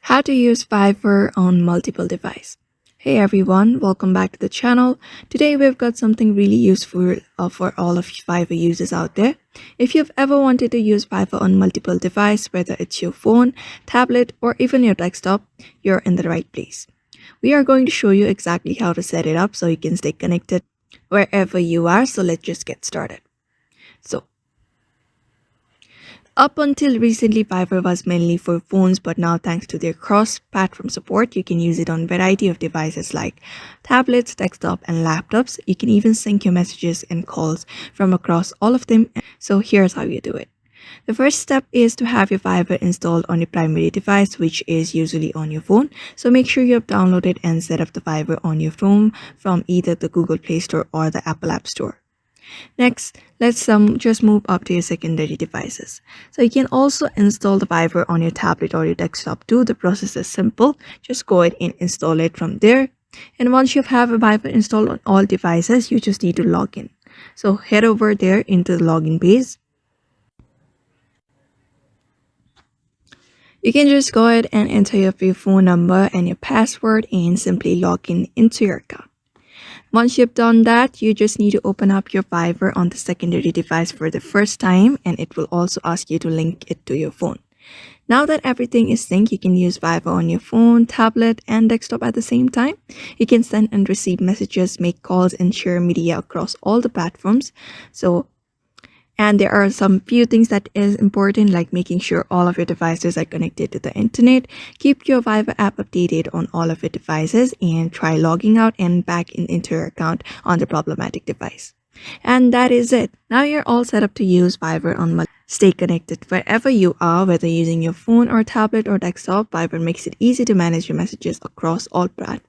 How to use Fiverr on multiple devices. Hey everyone, welcome back to the channel. Today we've got something really useful for all of you Fiverr users out there. If you've ever wanted to use Fiverr on multiple devices, whether it's your phone, tablet, or even your desktop, you're in the right place. We are going to show you exactly how to set it up so you can stay connected wherever you are. So let's just get started. So up until recently, Fiverr was mainly for phones, but now thanks to their cross-platform support, you can use it on a variety of devices like tablets, desktop, and laptops. You can even sync your messages and calls from across all of them. So here's how you do it. The first step is to have your Fiverr installed on your primary device, which is usually on your phone. So make sure you have downloaded and set up the Fiverr on your phone from either the Google Play Store or the Apple App Store. Next, let's just move up to your secondary devices. So you can also install the Fiverr on your tablet or your desktop too. The process is simple. Just go ahead and install it from there. And once you have a Fiverr installed on all devices, you just need to log in. So head over there into the login page. You can just go ahead and enter your phone number and your password and simply log in into your account. Once you've done that, you just need to open up your Fiverr on the secondary device for the first time, and it will also ask you to link it to your phone. Now that everything is synced, you can use Fiverr on your phone, tablet, and desktop at the same time. You can send and receive messages, make calls, and share media across all the platforms. And there are some few things that is important, like making sure all of your devices are connected to the internet. Keep your Fiverr app updated on all of your devices and try logging out and back into your account on the problematic device. And that is it. Now you're all set up to use Fiverr on Stay connected wherever you are, whether using your phone or tablet or desktop. Fiverr makes it easy to manage your messages across all platforms.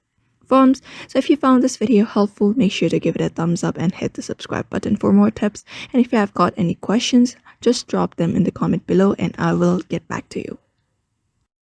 So if you found this video helpful, make sure to give it a thumbs up and hit the subscribe button for more tips. And if you have got any questions, just drop them in the comment below and I will get back to you.